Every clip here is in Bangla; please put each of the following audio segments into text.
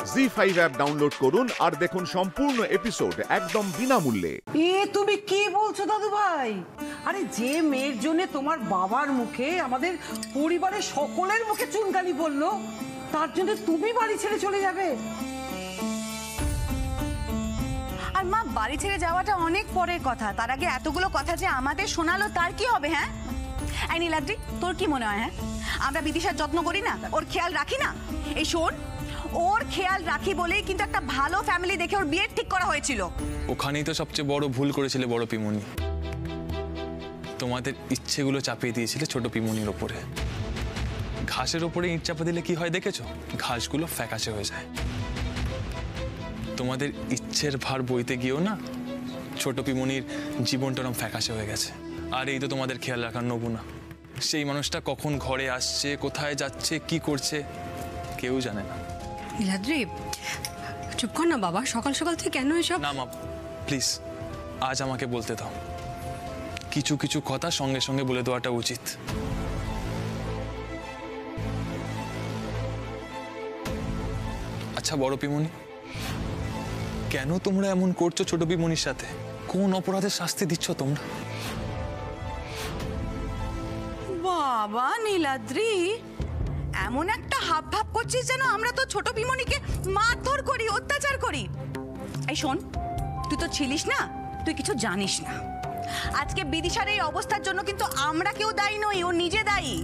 জি5 অ্যাপ ডাউনলোড করুন আর দেখুন সম্পূর্ণ এপিসোড একদম বিনামূল্যে। তুমি কি বলছো দাদু ভাই? আরে যে মেয়ের জন্য তোমার বাবার মুখে আমাদের পরিবারের সকলের মুখে চুনকালি পড়লো, তার জন্য তুমি বাড়ি ছেড়ে চলে যাবে? আর মা, বাড়ি ছেড়ে যাওয়াটা অনেক পরের কথা, তার আগে এতগুলো কথা যে আমাদের শোনালো তার কি হবে? হ্যাঁ এই নীলাদ্রি, তোর কি মনে হয়? হ্যাঁ, আমরা বিদিশার যত্ন করি না, ওর খেয়াল রাখি না? এই শোন, ওর খেয়াল রাখি বলেই কিন্তু একটা ভালো ফ্যামিলি দেখে ওর বিয়ে ঠিক করা হয়েছিল। ওখানেই তো সবচেয়ে বড় ভুল করেছিলে বড় পিমনি। তোমাদের ইচ্ছেগুলো চাপিয়ে দিয়েছিলে ছোট পিমনির ওপরে। ঘাসের ওপরে ইট চাপা দিলে কি হয় দেখেছো? ঘাসগুলো ফ্যাকাশে হয়ে যায়। তোমাদের ইচ্ছের ভার বইতে গিয়েও না ছোট পিমনির জীবনটা রকম ফ্যাকাশে হয়ে গেছে। আর এই তো তোমাদের খেয়াল রাখার নমুনা। সেই মানুষটা কখন ঘরে আসছে, কোথায় যাচ্ছে, কি করছে কেউ জানে না। নীলাদ্রি, চুপ কর না বাবা, সকাল সকাল থেকে কেন এসব? না মা, প্লিজ আজ আমাকে বলতে দাও। কিছু কিছু কথা সঙ্গে সঙ্গে বলে দেওয়াটা উচিত। আচ্ছা বড় পিমনি, কেন তোমরা এমন করছো ছোট পিমনির সাথে? কোন অপরাধের শাস্তি দিচ্ছ তোমরা? বাবা নীলাদ্রি, এমন একটা হাব ভাব করছিস যেন আমরা তো ছোট পিমনিকে মারধর করি, অত্যাচার করি। এই শোন, তুই তো ছিলিস না, তুই কিছু জানিস না। আজকে বিদিশার এই অবস্থার জন্য কিন্তু আমরা কেউ দায়ী নই, ও নিজে দায়ী।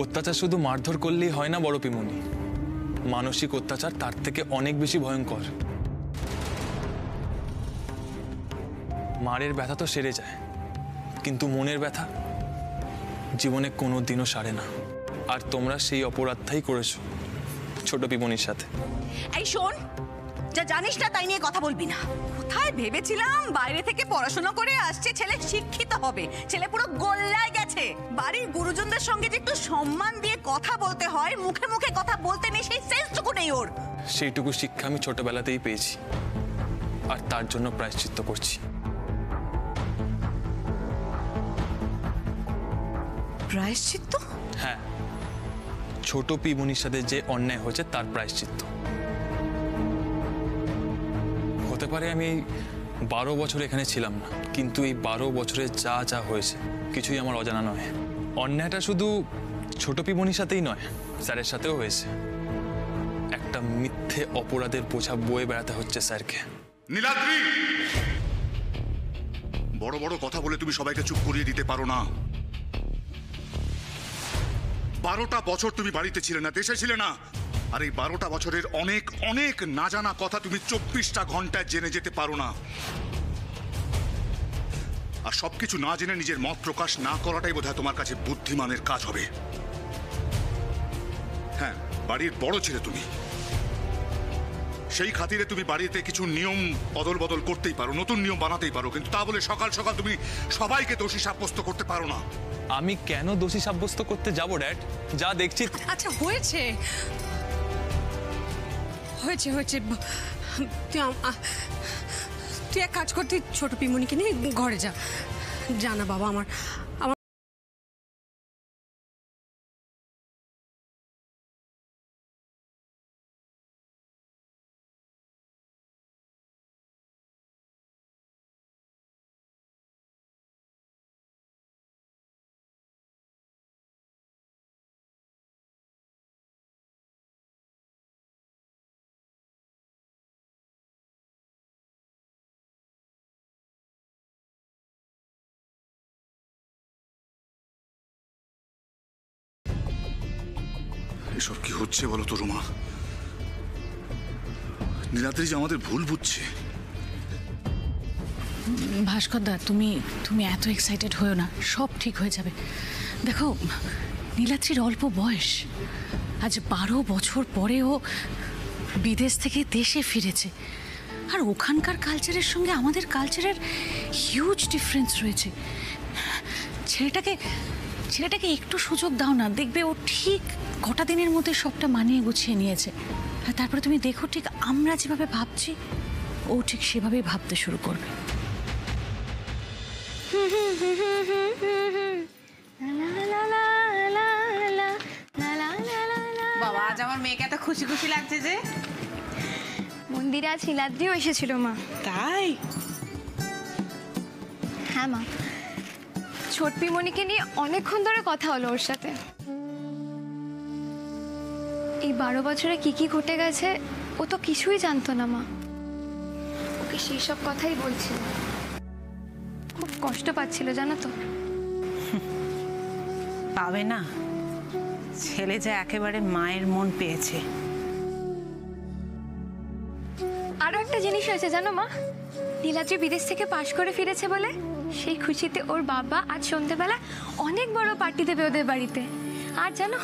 অত্যাচার শুধু মারধর করলেই হয় না বড় পিমনি, মানসিক অত্যাচার তার থেকে অনেক বেশি ভয়ঙ্কর। মারের ব্যথা তো সেরে যায়, কিন্তু মনের ব্যথা জীবনে কোনোদিনও সারে না। আর তোমরা সেই অপরাধটাই করেছো ছোট পিমনির সাথে। এই শোন, যা জানিস না তাই নিয়ে কথা বলবি না। কোথায় ভেবেছিলাম বাইরে থেকে পড়াশোনা করে আসছে, ছেলে শিক্ষিত হবে, ছেলে পুরো গোল্লায় গেছে। বাড়ির গুরুজনদের সঙ্গে যে একটু সম্মান দিয়ে কথা বলতে হয়, মুখে মুখে কথা বলতে নেই, সেই সেন্সটুকু নেই ওর। সেইটুকু শিক্ষা আমি ছোটবেলাতেই পেয়েছি, আর তার জন্য প্রায়শ্চিত্ত করছি। প্রায়শ্চিত্ত? হ্যাঁ, ছোট পিমনির সাথে যে অন্যায় হয়েছে তার প্রায়শ্চিত্ত। হতে পারে আমি 12 বছর এখানে ছিলাম না, কিন্তু এই 12 বছরে যা যা হয়েছে কিছুই আমার অজানা নয়। অন্যায়টা শুধু ছোট পিমনির সাথেই নয়, স্যারের সাথেও হয়েছে। একটা মিথ্যে অপরাধের বোঝা বয়ে বেড়াতে হচ্ছে স্যারকে। নীলাদ্রি, বড় বড় কথা বলে তুমি সবাইকে চুপ করিয়ে দিতে পারো না। 12টা বছর তুমি বাড়িতে ছিলে না, দেশে ছিলে না। আর এই 12টা বছরের অনেক অনেক না জানা কথা তুমি 24টা ঘন্টায় জেনে যেতে পারো না। আর সবকিছু না জেনে নিজের মত প্রকাশ না করাটাই বোধহয় তোমার কাছে বুদ্ধিমানের কাজ হবে। হ্যাঁ, বাড়ির বড় ছিলে তুমি, সেই খাতিরে তুমি বাড়িতে কিছু নিয়ম অদল বদল করতেই পারো, নতুন নিয়ম বানাতেই পারো, কিন্তু তা বলে সকাল সকাল তুমি সবাইকে দোষী সাব্যস্ত করতে পারো না। আমি কেন দোষী সাব্যস্ত করতে যাবো ড্যাড? যা দেখছি। আচ্ছা হয়েছে হয়েছে হয়েছে, তুই এক কাজ করতে, ছোট পিমনিকে নিয়ে ঘরে যা। জানা বাবা, আমার এসব কি হচ্ছে বলো তো রুমা? নীলাদ্রি যে আমাদের ভুল বুঝছে। ভাস্কর দা, তুমি এত এক্সাইটেড হয়েও না, সব ঠিক হয়ে যাবে। দেখো, নীলাদ্রির অল্প বয়স, আজ 12 বছর পরে ও বিদেশ থেকে দেশে ফিরেছে। আর ওখানকার কালচারের সঙ্গে আমাদের কালচারের হিউজ ডিফারেন্স রয়েছে। ছেলেটাকে একটু সুযোগ দাও না, দেখবে ও ঠিক কটা দিনের মধ্যে সবটা মানিয়ে গুছিয়ে নিয়েছে। আর তারপরে তুমি দেখো, ঠিক আমরা যেভাবে ভাবছি ও ঠিক সেভাবেই ভাবতে শুরু করবে। বাবা, আজ আমার মেয়েকে এত খুশি খুশি লাগছে যে। মন্দিরে আজ নীলাদ্রিও এসেছিল মা। তাই? হ্যাঁ মা, ছোটপিমণিকে নিয়ে অনেকক্ষণ ধরে কথা হলো ওর সাথে। এই 12 বছরে কি কি ঘটে গেছে ও তো কিছুই জানতো না মা। ওকে সেই সব কথাই বলছিল, খুব কষ্ট পাচ্ছিল জানো তো। পাবে না, ছেলে যা একেবারে মায়ের মন পেয়েছে। আরো একটা জিনিস হয়েছে জানো মা, নীলাদ্রি বিদেশ থেকে পাশ করে ফিরেছে বলে সেই খুশিতে ওর বাবা আজ সন্ধ্যেবেলা অনেক বড় পার্টি দেবে ওদের বাড়িতে। আর জানো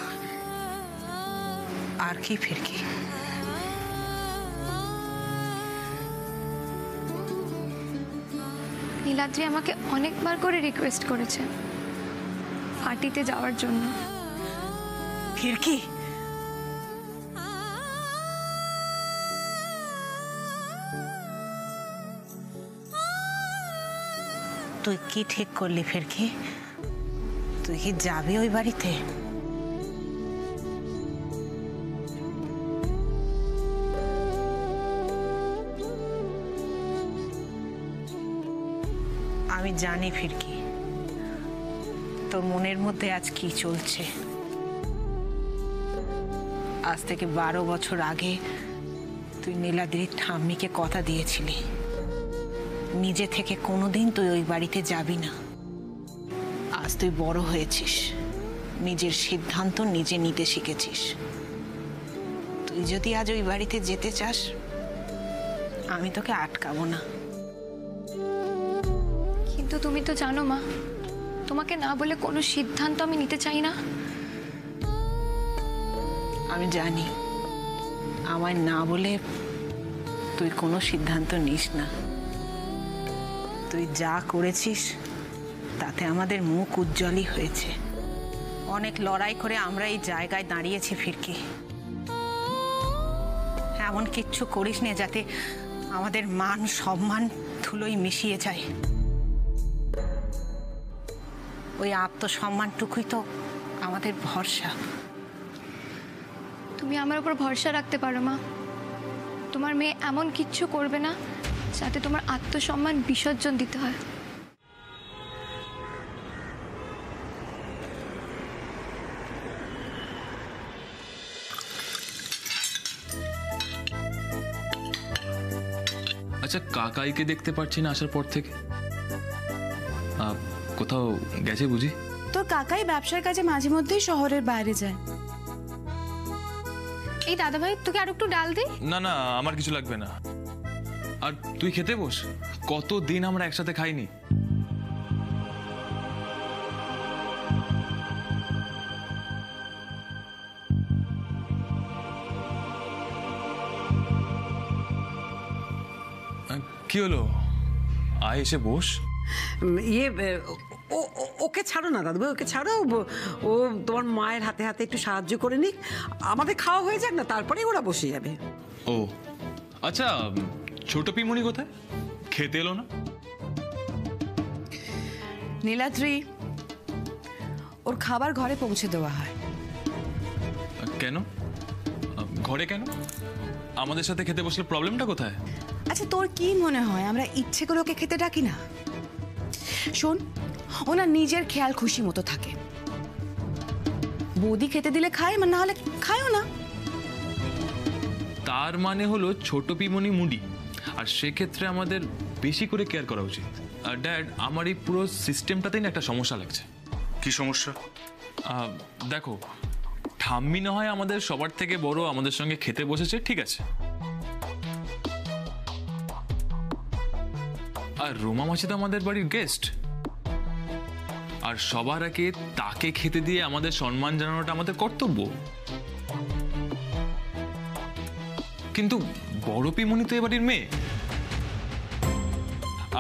আর কি ফিরকি? নীলাদ্রি আমাকে অনেকবার করে রিকোয়েস্ট করেছে পার্টিতে যাওয়ার জন্য। ফিরকি? তুই কি ঠিক করলি ফিরকি? তুই কি যাবি ওই বাড়িতে? আমি জানি ফিরকি তোর মনের মধ্যে আজ কি চলছে। আজ থেকে 12 বছর আগে তুই নীলাদ্রির ঠাম্মিকে কথা দিয়েছিলি নিজে থেকে কোনোদিন তুই ওই বাড়িতে যাবি না। আজ তুই বড় হয়েছিস, নিজের সিদ্ধান্ত নিজে নিতে শিখেছিস। তুই যদি আজ ওই বাড়িতে যেতে চাস আমি তোকে আটকাবো না। কিন্তু তুমি তো জানো মা, তোমাকে না বলে কোনো সিদ্ধান্ত আমি নিতে চাই না। আমি জানি আমায় না বলে তুই কোনো সিদ্ধান্ত নিস না। তুই যা করেছিস তাতে আমাদের মুখ উজ্জ্বলই হয়েছে। অনেক লড়াই করে আমরা এই জায়গায় দাঁড়িয়েছি ফিরকি। এমন কিচ্ছু করিস না যাতে আমাদের মান সম্মান ধুলোয় মিশিয়ে যায়। ওই আত্মসম্মানটুকুই তো আমাদের ভরসা। তুমি আমার উপর ভরসা রাখতে পারো মা, তোমার মেয়ে এমন কিচ্ছু করবে না যাতে তোমার আত্মসম্মান বিসর্জন দিতে হয়। আচ্ছা, কাকাইকে দেখতে পাচ্ছি না আসার পর থেকে। কোথাও গেছে বুঝি? তোর কাকাই ব্যবসার কাজে মাঝে মধ্যেই শহরের বাইরে যায়। এই দাদাভাই তোকে আর একটু ডাল দিই? না না, আমার কিছু লাগবে না। আর তুই খেতে বস, কতদিন আমরা একসাথে খাইনি। কি হলো? আয় এসে বস। ওকে ছাড়ো না দাদু ভাই, ওকে ছাড়ো। ও তোমার মায়ের হাতে হাতে একটু সাহায্য করে নিক, আমাদের খাওয়া হয়ে যাক না, তারপরে ওরা বসে যাবে। ও আচ্ছা, ছোট পিমুনি কোথায়? খেতে এলো না? নীলাদ্রি, ওর খাবার ঘরে পৌঁছে দেওয়া হয়। কেন? ঘরে কেন? আমাদের সাথে খেতে বসলে প্রবলেমটা কোথায়? আচ্ছা, তোর কি মনে হয় আমরা ইচ্ছে করে ওকে খেতে ডাকি না? শোন, ওনা নিজের খেয়াল খুশি মতো থাকে। বৌদি খেতে দিলে খায়, না হলে খায়ও না। তার মানে হলো ছোট পিমনি মুডি, আর সেক্ষেত্রে আমাদের বেশি করে কেয়ার করা উচিত। আর ড্যাড, আমার এই পুরো সিস্টেমটাতেই না একটা সমস্যা লাগছে। কি সমস্যা? দেখো, ঠাম্মি না হয় আমাদের সবার থেকে বড়, আমাদের সঙ্গে খেতে বসেছে, ঠিক আছে। আর রোমা মাসি তো আমাদের বাড়ির গেস্ট, আর সবার আগে তাকে খেতে দিয়ে আমাদের সম্মান জানানোটা আমাদের কর্তব্য। কিন্তু বড় পিমনি তো এবাড়ির মেয়ে,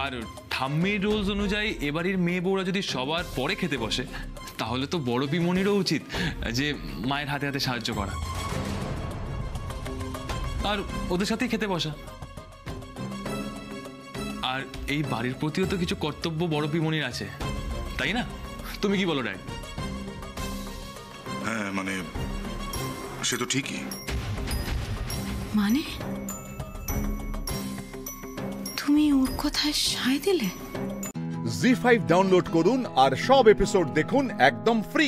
আর ঠাম্মির রোলস অনুযায়ী এবাড়ির মেয়ে বউরা যদি সবার পরে খেতে বসে, তাহলে তো বড় পিমনিরও উচিত যে মায়ের হাতে হাতে সাহায্য করা আর ওদের সাথেই খেতে বসা। আর এই বাড়ির প্রতিও তো কিছু কর্তব্য বড় পিমনির আছে, তাই না? তুমি কি বলো ড্যাড? হ্যাঁ, মানে সে তো ঠিকই। মানে তুমি ওর কথায় সায় দিলে? জি5 ডাউনলোড করুন আর সব এপিসোড দেখুন একদম ফ্রি।